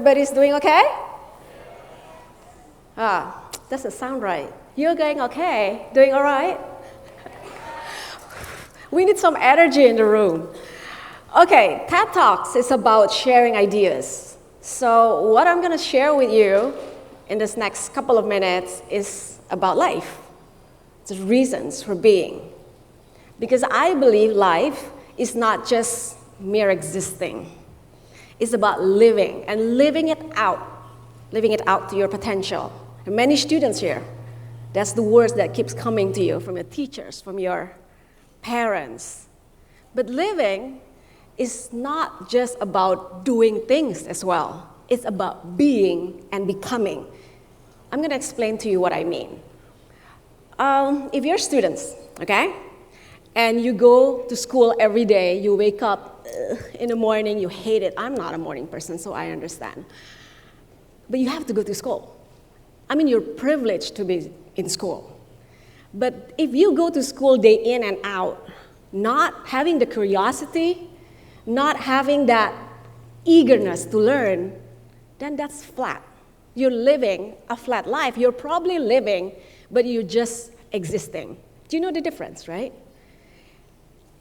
Everybody's doing okay? Doesn't sound right. You're going okay? Doing all right? We need some energy in the room. Okay, TED Talks is about sharing ideas. So what I'm going to share with you in this next couple of minutes is about life. The reasons for being. Because I believe life is not just mere existing. It's about living and living it out to your potential. And many students here, that's the words that keeps coming to you from your teachers, from your parents. But living is not just about doing things as well. It's about being and becoming. I'm going to explain to you what I mean. If you're students, okay, and you go to school every day, you wake up in the morning, you hate it. I'm not a morning person, so I understand. But you have to go to school. I mean, you're privileged to be in school. But if you go to school day in and out, not having the curiosity, not having that eagerness to learn, then that's flat. You're living a flat life. You're probably living, but you're just existing. Do you know the difference, right?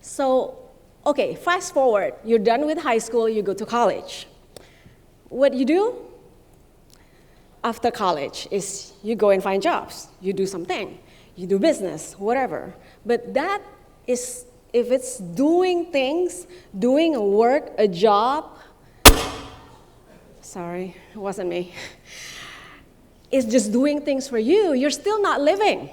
So, okay, fast forward. You're done with high school, you go to college. What you do after college is you go and find jobs. You do something. You do business, whatever. But that is, if it's doing things, doing a work, a job, sorry, it wasn't me. It's just doing things for you. You're still not living.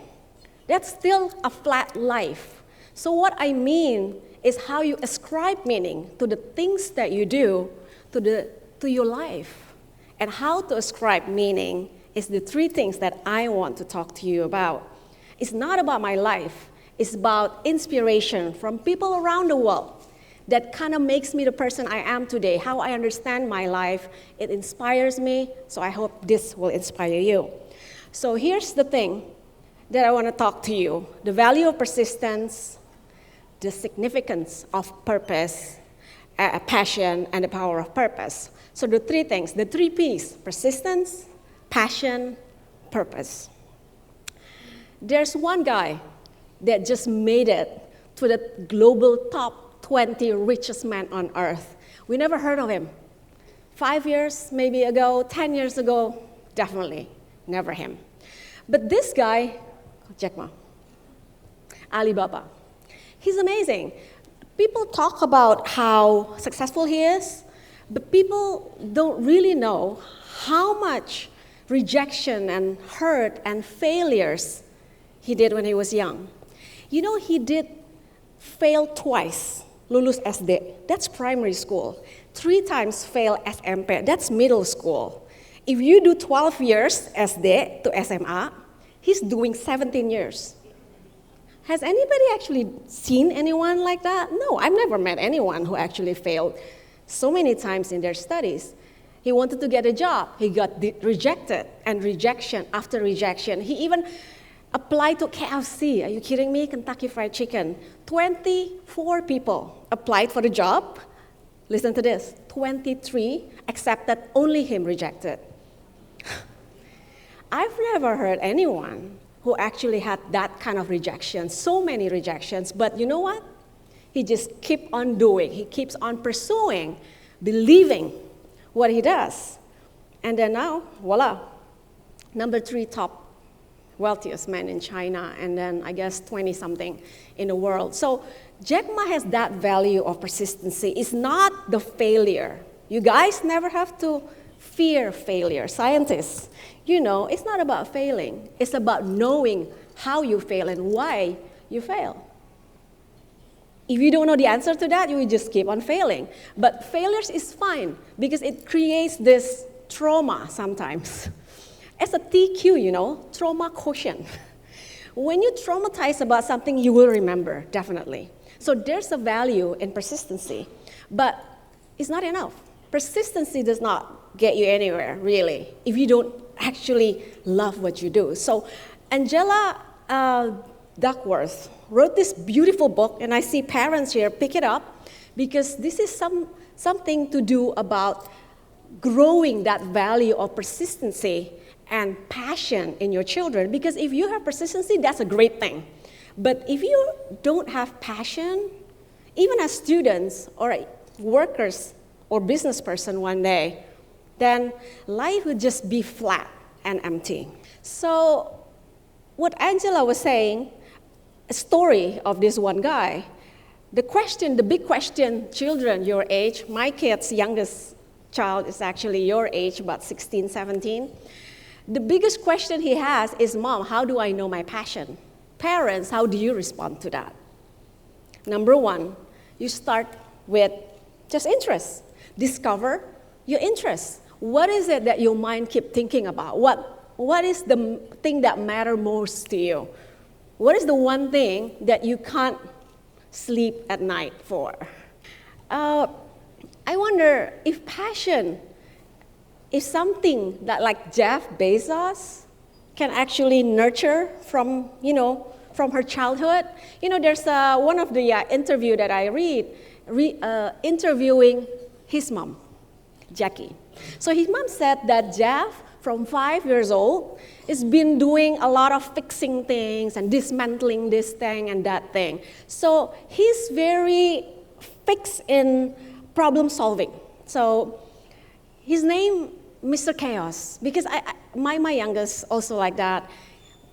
That's still a flat life. So what I mean is how you ascribe meaning to the things that you do to your life. And how to ascribe meaning is the three things that I want to talk to you about. It's not about my life. It's about inspiration from people around the world that kind of makes me the person I am today, how I understand my life. It inspires me, so I hope this will inspire you. So here's the thing that I want to talk to you. The value of persistence, the significance of purpose, passion, and the power of purpose. So the three things, the three P's: persistence, passion, purpose. There's one guy that just made it to the global top 20 richest men on earth. We never heard of him. 5 years maybe ago, 10 years ago, definitely never him. But this guy, Jack Ma, Alibaba, he's amazing. People talk about how successful he is, but people don't really know how much rejection and hurt and failures he did when he was young. You know, he did fail twice, lulus SD, that's primary school. 3 times fail SMP, that's middle school. If you do 12 years SD to SMA, he's doing 17 years. Has anybody actually seen anyone like that? No, I've never met anyone who actually failed so many times in their studies. He wanted to get a job. He got rejected, and rejection after rejection. He even applied to KFC. Are you kidding me? Kentucky Fried Chicken. 24 people applied for the job. Listen to this. 23 accepted, only him rejected. I've never heard anyone who actually had that kind of rejection, so many rejections, but you know what? He just keeps on doing. He keeps on pursuing, believing what he does. And then now, voila, number 3 top wealthiest man in China, and then I guess 20-something in the world. So Jack Ma has that value of persistency. It's not the failure. You guys never have to fear failure. Scientists, you know, it's not about failing. It's about knowing how you fail and why you fail. If you don't know the answer to that, you will just keep on failing. But failures is fine because it creates this trauma sometimes. As a TQ, you know, trauma quotient. When you traumatize about something, you will remember, definitely. So there's a value in persistency, but it's not enough. Persistency does not get you anywhere, really, if you don't actually love what you do. So Angela Duckworth wrote this beautiful book, and I see parents here pick it up because this is something to do about growing that value of persistency and passion in your children. Because if you have persistency, that's a great thing. But if you don't have passion, even as students or workers or business person one day, then life would just be flat and empty. So what Angela was saying, a story of this one guy, the big question, children your age, my kid's youngest child is actually your age, about 16, 17. The biggest question he has is, Mom, how do I know my passion? Parents, how do you respond to that? Number one, you start with just interest. Discover your interest. What is it that your mind keeps thinking about? What is the thing that matters most to you? What is the one thing that you can't sleep at night for? I wonder if passion is something that, like Jeff Bezos, can actually nurture from her childhood. There's one of the interview that I read, interviewing his mom, Jackie. So his mom said that Jeff, from 5 years old, has been doing a lot of fixing things and dismantling this thing and that thing. So he's very fixed in problem solving. So his name, Mr. Chaos, because my youngest also like that.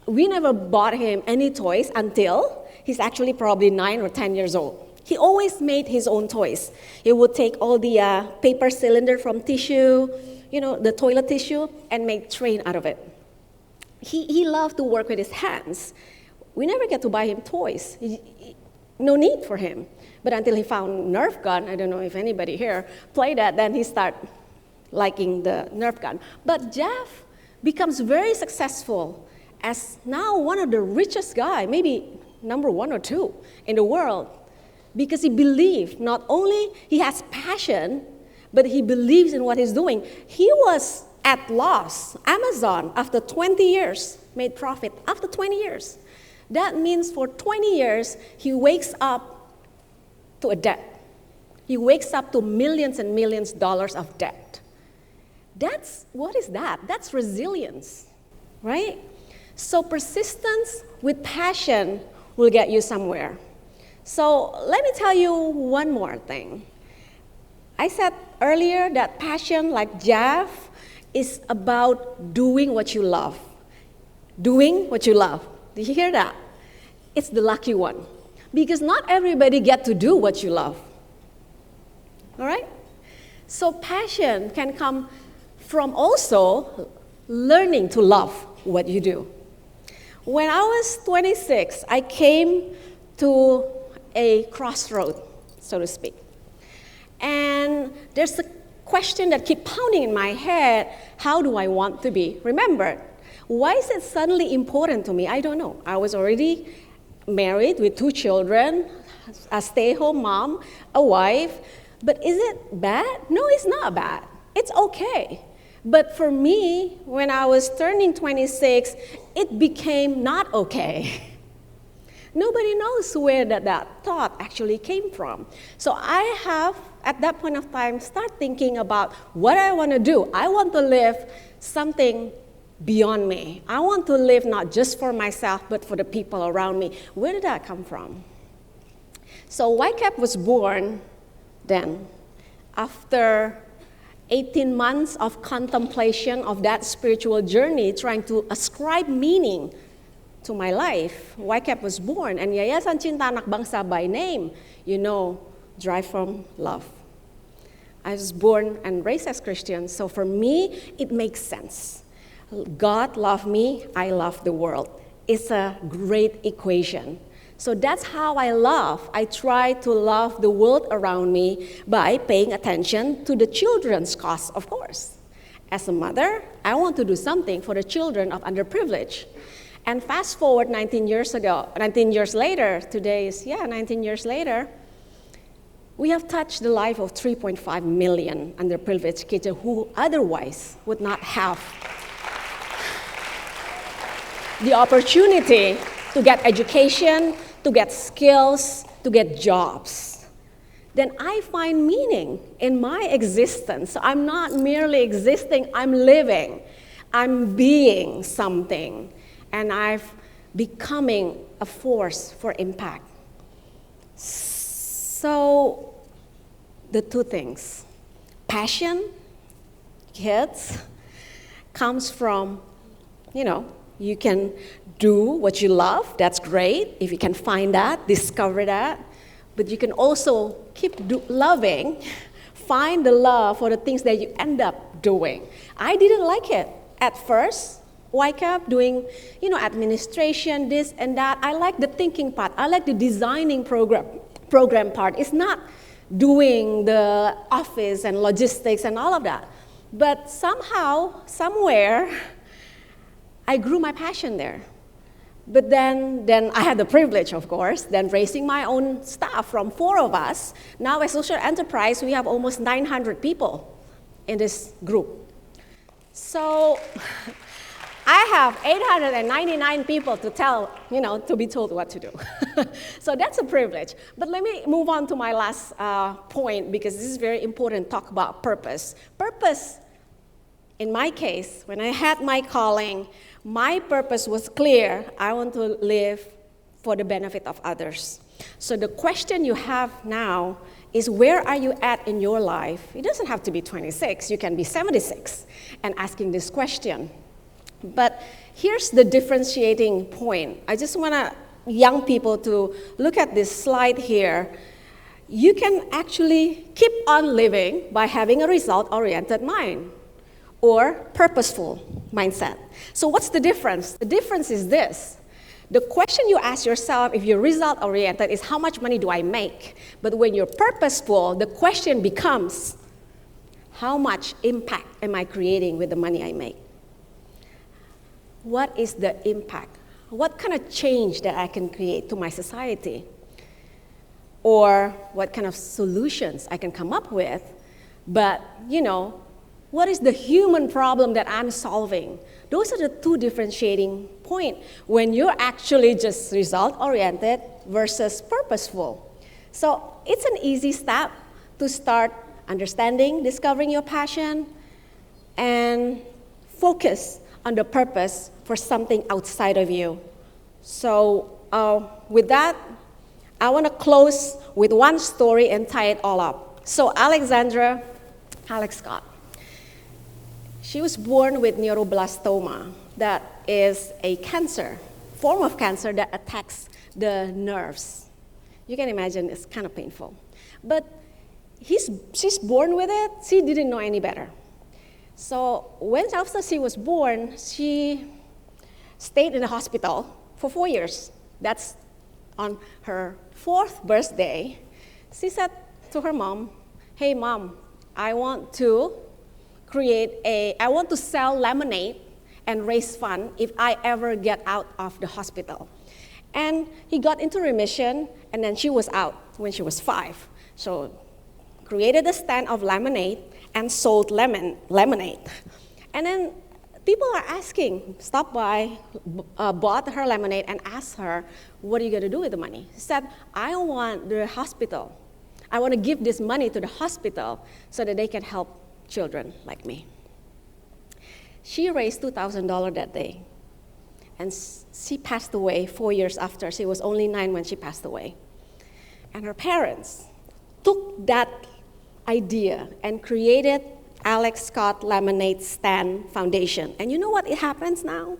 We never bought him any toys until he's actually probably 9 or 10 years old. He always made his own toys. He would take all the paper cylinder from tissue, the toilet tissue, and make train out of it. He loved to work with his hands. We never get to buy him toys. No need for him. But until he found Nerf gun, I don't know if anybody here played that, then he started liking the Nerf gun. But Jeff becomes very successful as now one of the richest guy, maybe number 1 or 2 in the world, because he believed not only he has passion, but he believes in what he's doing. He was at loss. Amazon, after 20 years, made profit after 20 years. That means for 20 years, he wakes up to a debt. He wakes up to millions and millions of dollars of debt. What is that? That's resilience, right? So persistence with passion will get you somewhere. So let me tell you one more thing. I said earlier that passion, like Jeff, is about doing what you love. Doing what you love. Did you hear that? It's the lucky one. Because not everybody gets to do what you love. All right? So passion can come from also learning to love what you do. When I was 26, I came to a crossroad, so to speak. And there's a question that keeps pounding in my head, how do I want to be? Remember, why is it suddenly important to me? I don't know. I was already married with 2 children, a stay-at-home mom, a wife. But is it bad? No, it's not bad. It's okay. But for me, when I was turning 26, it became not okay. Nobody knows where that thought actually came from. So I have, at that point of time, start thinking about what I want to do. I want to live something beyond me. I want to live not just for myself, but for the people around me. Where did that come from? So YCAB was born then, after 18 months of contemplation of that spiritual journey, trying to ascribe meaning to my life. YCAB was born, and Yayasan Cinta Anak Bangsa by name, drive from love. I was born and raised as Christian, so for me, it makes sense. God loved me, I love the world. It's a great equation. So that's how I love. I try to love the world around me by paying attention to the children's cause, of course. As a mother, I want to do something for the children of underprivileged. And fast forward 19 years later, today is, 19 years later, we have touched the life of 3.5 million underprivileged kids who otherwise would not have the opportunity to get education, to get skills, to get jobs. then I find meaning in my existence. So I'm not merely existing, I'm living. I'm being something. And I'm becoming a force for impact. So the two things, passion, kids, comes from, you can do what you love, that's great. If you can find that, discover that. But you can also keep loving, find the love for the things that you end up doing. I didn't like it at first, YCAB, doing, administration, this and that. I like the thinking part. I like the designing program part. It's not doing the office and logistics and all of that. But somehow, somewhere, I grew my passion there. But then I had the privilege, of course, then raising my own staff from 4 of us. Now as social enterprise, we have almost 900 people in this group. So I have 899 people to tell, to be told what to do. So that's a privilege. But let me move on to my last point, because this is very important, talk about purpose. Purpose, in my case, when I had my calling, my purpose was clear. I want to live for the benefit of others. So the question you have now is, where are you at in your life? It doesn't have to be 26. You can be 76 and asking this question. But here's the differentiating point. I just want young people to look at this slide here. You can actually keep on living by having a result-oriented mind, or purposeful mindset. So what's the difference? The difference is this. The question you ask yourself, if you're result-oriented, is how much money do I make? But when you're purposeful, the question becomes, how much impact am I creating with the money I make? What is the impact? What kind of change that I can create to my society? Or what kind of solutions I can come up with? But, what is the human problem that I'm solving? Those are the two differentiating points when you're actually just result-oriented versus purposeful. So it's an easy step to start understanding, discovering your passion, and focus on the purpose for something outside of you. So with that, I want to close with one story and tie it all up. So Alex Scott. She was born with neuroblastoma. That is a form of cancer that attacks the nerves. You can imagine it's kind of painful. But she's born with it. She didn't know any better. So after she was born, she stayed in the hospital for 4 years. That's on her 4th birthday. She said to her mom, "Hey mom, I want to sell lemonade and raise funds if I ever get out of the hospital." And he got into remission, and then she was out when she was 5. So created a stand of lemonade and sold lemonade. And then people are asking, stopped by, bought her lemonade and asked her, "What are you going to do with the money?" She said, "I want the hospital. I want to give this money to the hospital so that they can help children like me." She raised $2,000 that day, and she passed away 4 years after. She was only 9 when she passed away. And her parents took that idea and created Alex Scott Lemonade Stand Foundation. And you know what happens now?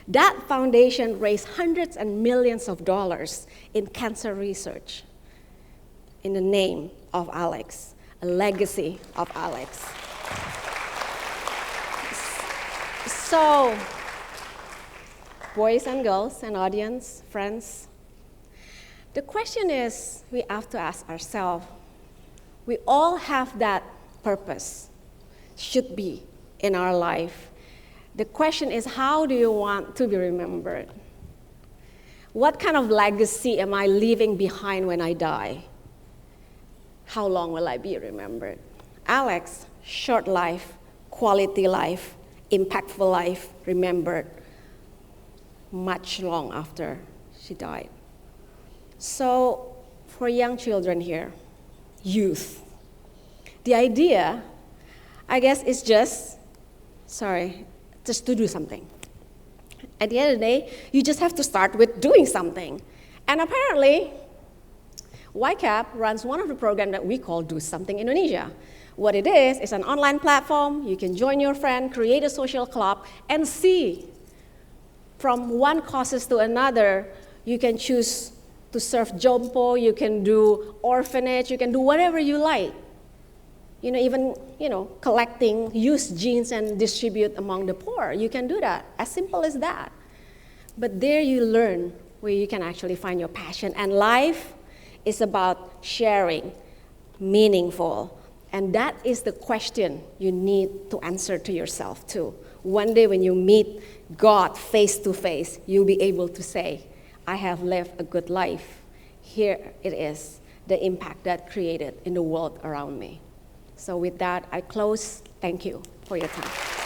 That foundation raised hundreds and millions of dollars in cancer research in the name of Alex, a legacy of Alex. So, boys and girls and audience, friends, the question is, we have to ask ourselves, we all have that purpose, should be in our life. The question is, how do you want to be remembered? What kind of legacy am I leaving behind when I die? How long will I be remembered? Alex, short life, quality life, impactful life, remembered much long after she died. So for young children here, TEDxYouth. The idea, I guess, is just to do something. At the end of the day, you just have to start with doing something. And apparently, YCAB runs one of the programs that we call Do Something Indonesia. What it is an online platform. You can join your friend, create a social club, and see from one causes to another. You can choose to serve jompo, you can do orphanage, you can do whatever you like. Even collecting used jeans and distribute among the poor. You can do that, as simple as that. But there you learn where you can actually find your passion. And life is about sharing, meaningful. And that is the question you need to answer to yourself too. One day when you meet God face to face, you'll be able to say, I have lived a good life. Here it is, the impact that created in the world around me. So with that, I close. Thank you for your time.